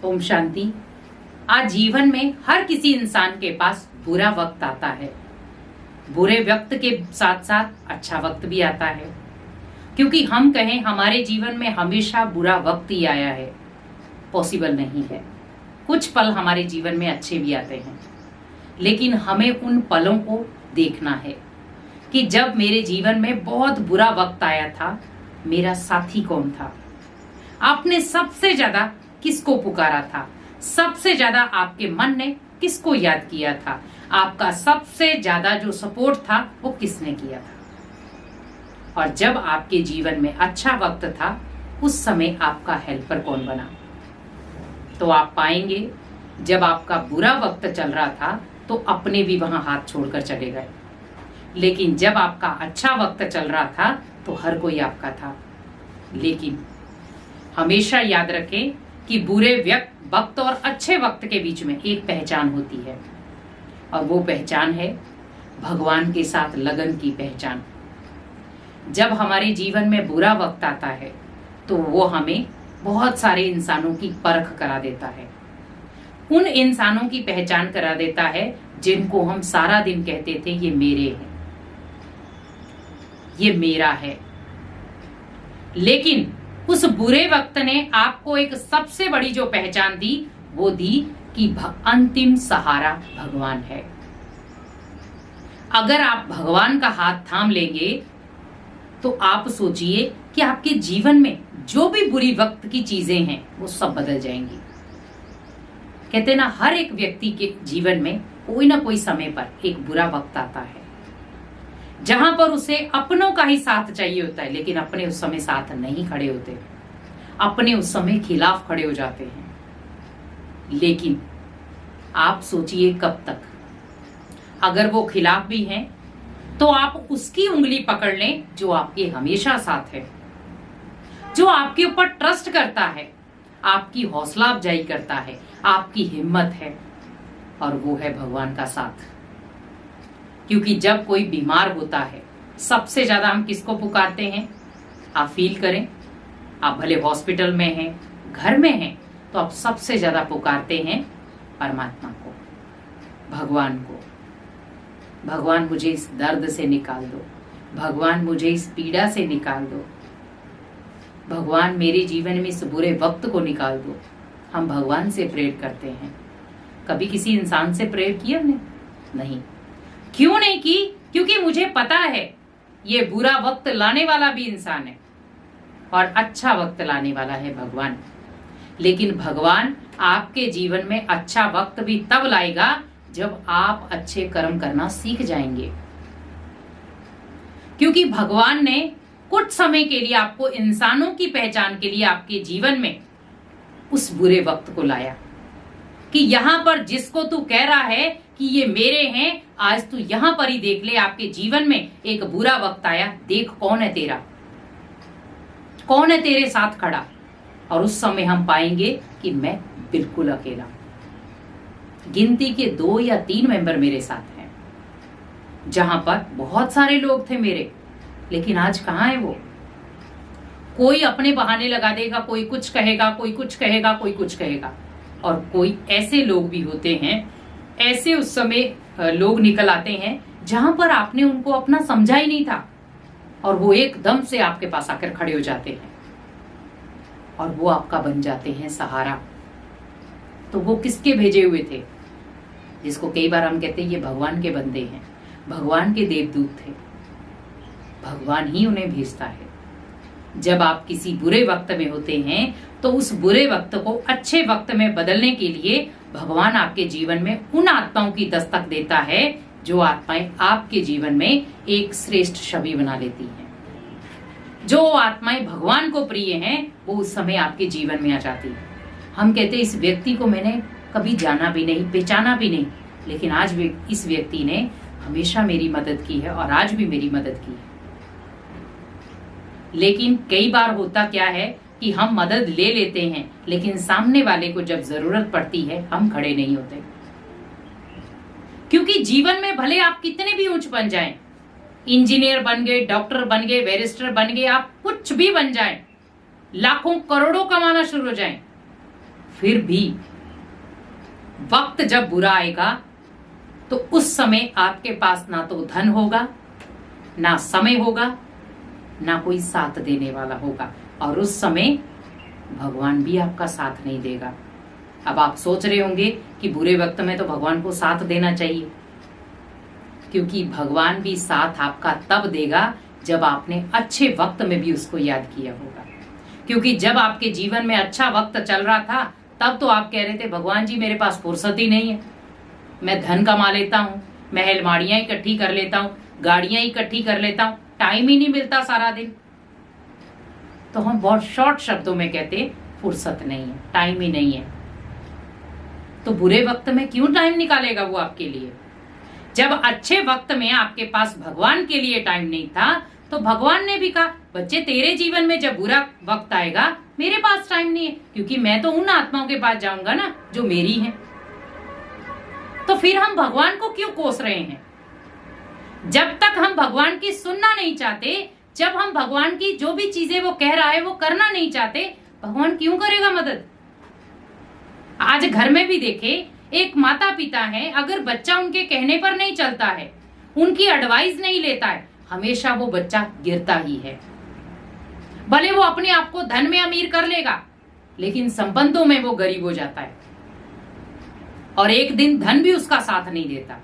ओम शांति। आज जीवन में हर किसी इंसान के पास बुरा वक्त आता है। बुरे वक्त के साथ साथ अच्छा वक्त भी आता है, क्योंकि हम कहें हमारे जीवन में हमेशा बुरा वक्त ही आया है, पॉसिबल नहीं है। कुछ पल हमारे जीवन में अच्छे भी आते हैं, लेकिन हमें उन पलों को देखना है कि जब मेरे जीवन में बहुत बुरा वक्त आया था, मेरा साथी कौन था, आपने सबसे ज्यादा किसको पुकारा था, सबसे ज्यादा आपके मन ने किसको याद किया था, आपका सबसे ज्यादा जो सपोर्ट था वो किसने किया था। और जब आपके जीवन में अच्छा वक्त था, उस समय आपका हेल्पर कौन बना। तो आप पाएंगे जब आपका बुरा वक्त चल रहा था तो अपने भी वहां हाथ छोड़कर चले गए, लेकिन जब आपका अच्छा वक्त चल रहा था तो हर कोई आपका था। लेकिन हमेशा याद रखें कि बुरे वक्त और अच्छे वक्त के बीच में एक पहचान होती है, और वो पहचान है भगवान के साथ लगन की पहचान। जब हमारे जीवन में बुरा वक्त आता है तो वो हमें बहुत सारे इंसानों की परख करा देता है, उन इंसानों की पहचान करा देता है जिनको हम सारा दिन कहते थे ये मेरे हैं, ये मेरा है। लेकिन उस बुरे वक्त ने आपको एक सबसे बड़ी जो पहचान दी वो दी कि अंतिम सहारा भगवान है। अगर आप भगवान का हाथ थाम लेंगे तो आप सोचिए कि आपके जीवन में जो भी बुरी वक्त की चीजें हैं वो सब बदल जाएंगी। कहते ना, हर एक व्यक्ति के जीवन में कोई ना कोई समय पर एक बुरा वक्त आता है जहां पर उसे अपनों का ही साथ चाहिए होता है, लेकिन अपने उस समय साथ नहीं खड़े होते, अपने उस समय खिलाफ खड़े हो जाते हैं। लेकिन आप सोचिए कब तक। अगर वो खिलाफ भी हैं तो आप उसकी उंगली पकड़ लें जो आपके हमेशा साथ है, जो आपके ऊपर ट्रस्ट करता है, आपकी हौसला अफजाई करता है, आपकी हिम्मत है, और वो है भगवान का साथ। क्योंकि जब कोई बीमार होता है सबसे ज्यादा हम किसको पुकारते हैं। आप फील करें, आप भले हॉस्पिटल में हैं, घर में हैं, तो आप सबसे ज्यादा पुकारते हैं परमात्मा को, भगवान को। भगवान मुझे इस दर्द से निकाल दो, भगवान मुझे इस पीड़ा से निकाल दो, भगवान मेरे जीवन में इस बुरे वक्त को निकाल दो। हम भगवान से प्रेयर करते हैं। कभी किसी इंसान से प्रेयर किया हमने? नहीं। क्यों नहीं की? क्योंकि मुझे पता है ये बुरा वक्त लाने वाला भी इंसान है और अच्छा वक्त लाने वाला है भगवान। लेकिन भगवान आपके जीवन में अच्छा वक्त भी तब लाएगा जब आप अच्छे कर्म करना सीख जाएंगे। क्योंकि भगवान ने कुछ समय के लिए आपको इंसानों की पहचान के लिए आपके जीवन में उस बुरे वक्त को लाया कि यहां पर जिसको तू कह रहा है कि ये मेरे हैं, आज तू यहां पर ही देख ले, आपके जीवन में एक बुरा वक्त आया, देख कौन है तेरा, कौन है तेरे साथ खड़ा। और उस समय हम पाएंगे कि मैं बिल्कुल अकेला, गिनती के 2 या 3 मेंबर मेरे साथ हैं। जहां पर बहुत सारे लोग थे मेरे, लेकिन आज कहां है वो। कोई अपने बहाने लगा देगा, कोई कुछ कहेगा, कोई कुछ कहेगा, कोई कुछ कहेगा। और कोई ऐसे लोग भी होते हैं, ऐसे उस समय लोग निकल आते हैं जहां पर आपने उनको अपना समझा ही नहीं था, और वो एकदम से आपके पास आकर खड़े हो जाते हैं और वो आपका बन जाते हैं सहारा। तो वो किसके भेजे हुए थे? जिसको कई बार हम कहते हैं ये भगवान के बंदे हैं, भगवान के देवदूत थे। भगवान ही उन्हें भेजता है। जब आप किसी बुरे वक्त में होते हैं तो उस बुरे वक्त को अच्छे वक्त में बदलने के लिए भगवान आपके जीवन में उन आत्माओं की दस्तक देता है जो आत्माएं आपके जीवन में एक श्रेष्ठ छवि बना लेती हैं। जो आत्माएं भगवान को प्रिय हैं वो उस समय आपके जीवन में आ जाती है। हम कहते हैं इस व्यक्ति को मैंने कभी जाना भी नहीं, पहचाना भी नहीं, लेकिन आज इस व्यक्ति ने हमेशा मेरी मदद की है और आज भी मेरी मदद की है। लेकिन कई बार होता क्या है कि हम मदद ले लेते हैं, लेकिन सामने वाले को जब जरूरत पड़ती है हम खड़े नहीं होते। क्योंकि जीवन में भले आप कितने भी ऊंच बन जाएं, इंजीनियर बन गए, डॉक्टर बन गए, बैरिस्टर बन गए, आप कुछ भी बन जाएं, लाखों करोड़ों कमाना शुरू हो जाएं, फिर भी वक्त जब बुरा आएगा तो उस समय आपके पास ना तो धन होगा, ना समय होगा, ना कोई साथ देने वाला होगा, और उस समय भगवान भी आपका साथ नहीं देगा। अब आप सोच रहे होंगे कि बुरे वक्त में तो भगवान को साथ देना चाहिए, क्योंकि भगवान भी साथ आपका तब देगा जब आपने अच्छे वक्त में भी उसको याद किया होगा। क्योंकि जब आपके जीवन में अच्छा वक्त चल रहा था तब तो आप कह रहे थे भगवान जी मेरे पास फुर्सत ही नहीं है, मैं धन कमा लेता हूँ, महल माड़ियां इकट्ठी कर लेता हूँ, गाड़ियां इकट्ठी कर लेता हूँ, टाइम ही नहीं मिलता सारा दिन। तो हम बहुत शॉर्ट शब्दों में कहते फुर्सत नहीं है, टाइम ही नहीं है। तो बुरे वक्त में क्यों टाइम निकालेगा वो आपके लिए? जब अच्छे वक्त में आपके पास भगवान के लिए टाइम नहीं था तो भगवान ने भी कहा बच्चे तेरे जीवन में जब बुरा वक्त आएगा मेरे पास टाइम नहीं है, क्योंकि मैं तो उन आत्माओं के पास जाऊंगा ना जो मेरी हैं। तो फिर हम भगवान को क्यों कोस रहे हैं? जब तक हम भगवान की सुनना नहीं चाहते, जब हम भगवान की जो भी चीजें वो कह रहा है वो करना नहीं चाहते, भगवान क्यों करेगा मदद? आज घर में भी देखे, एक माता पिता है, अगर बच्चा उनके कहने पर नहीं चलता है, उनकी एडवाइस नहीं लेता है, हमेशा वो बच्चा गिरता ही है। भले वो अपने आप को धन में अमीर कर लेगा, लेकिन संबंधों में वो गरीब हो जाता है, और एक दिन धन भी उसका साथ नहीं देता,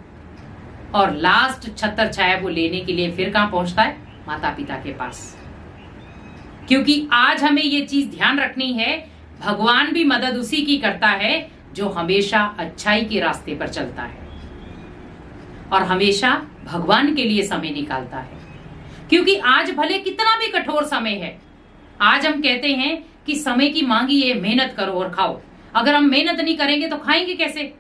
और लास्ट छत्र छाया वो लेने के लिए फिर कहां पहुंचता है? माता पिता के पास। क्योंकि आज हमें ये चीज ध्यान रखनी है, भगवान भी मदद उसी की करता है जो हमेशा अच्छाई के रास्ते पर चलता है और हमेशा भगवान के लिए समय निकालता है। क्योंकि आज भले कितना भी कठोर समय है, आज हम कहते हैं कि समय की मांगी है, मेहनत करो और खाओ। अगर हम मेहनत नहीं करेंगे तो खाएंगे कैसे?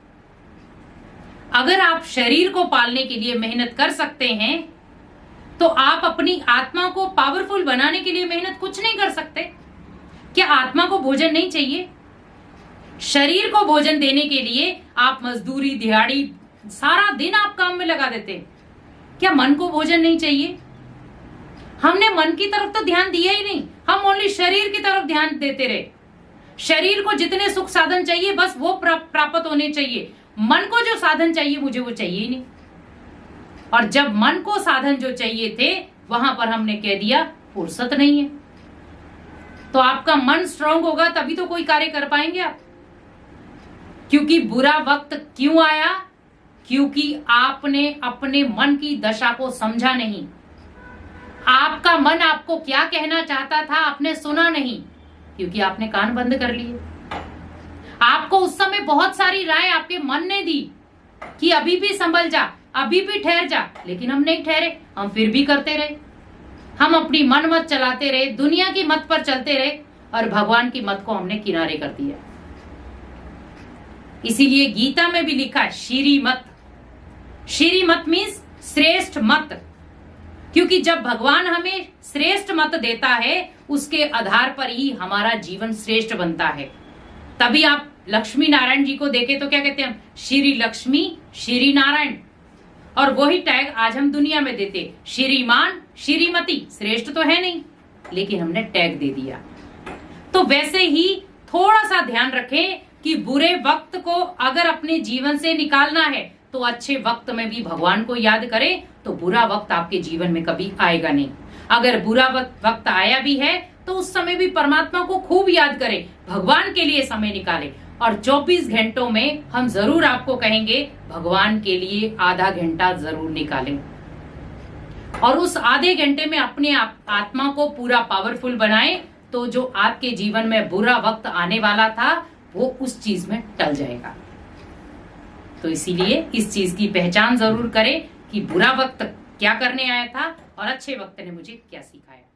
अगर आप शरीर को पालने के लिए मेहनत कर सकते हैं तो आप अपनी आत्मा को पावरफुल बनाने के लिए मेहनत कुछ नहीं कर सकते? क्या आत्मा को भोजन नहीं चाहिए? शरीर को भोजन देने के लिए आप मजदूरी, दिहाड़ी, सारा दिन आप काम में लगा देते हैं। क्या मन को भोजन नहीं चाहिए? हमने मन की तरफ तो ध्यान दिया ही नहीं, हम ओनली शरीर की तरफ ध्यान देते रहे। शरीर को जितने सुख साधन चाहिए बस वो प्राप्त होने चाहिए, मन को जो साधन चाहिए मुझे वो चाहिए ही नहीं। और जब मन को साधन जो चाहिए थे वहां पर हमने कह दिया फुर्सत नहीं है। तो आपका मन स्ट्रांग होगा तभी तो कोई कार्य कर पाएंगे आप। क्योंकि बुरा वक्त क्यों आया? क्योंकि आपने अपने मन की दशा को समझा नहीं। आपका मन आपको क्या कहना चाहता था आपने सुना नहीं, क्योंकि आपने कान बंद कर लिए। आपको उस समय बहुत सारी राय आपके मन ने दी कि अभी भी संभल जा, अभी भी ठहर जा, लेकिन हम नहीं ठहरे, हम फिर भी करते रहे। हम अपनी मन मत चलाते रहे, दुनिया की मत पर चलते रहे और भगवान की मत को हमने किनारे कर दिया। इसीलिए गीता में भी लिखा है श्री मत। श्री मत मीन्स श्रेष्ठ मत। क्योंकि जब भगवान हमें श्रेष्ठ मत देता है उसके आधार पर ही हमारा जीवन श्रेष्ठ बनता है। तभी आप लक्ष्मी नारायण जी को देखे तो क्या कहते हैं? श्री लक्ष्मी, श्री नारायण। और वही टैग आज हम दुनिया में देते, श्रीमान, श्रीमती। श्रेष्ठ तो है नहीं, लेकिन हमने टैग दे दिया। तो वैसे ही थोड़ा सा ध्यान रखें कि बुरे वक्त को अगर अपने जीवन से निकालना है तो अच्छे वक्त में भी भगवान को याद करें, तो बुरा वक्त आपके जीवन में कभी आएगा नहीं। अगर बुरा वक्त आया भी है तो उस समय भी परमात्मा को खूब याद करें, भगवान के लिए समय निकालें। और 24 घंटों में हम जरूर आपको कहेंगे भगवान के लिए आधा घंटा जरूर निकालें, और उस आधे घंटे में अपने आत्मा को पूरा पावरफुल बनाएं, तो जो आपके जीवन में बुरा वक्त आने वाला था वो उस चीज में टल जाएगा। तो इसीलिए इस चीज की पहचान जरूर करें कि बुरा वक्त क्या करने आया था और अच्छे वक्त ने मुझे क्या सिखाया।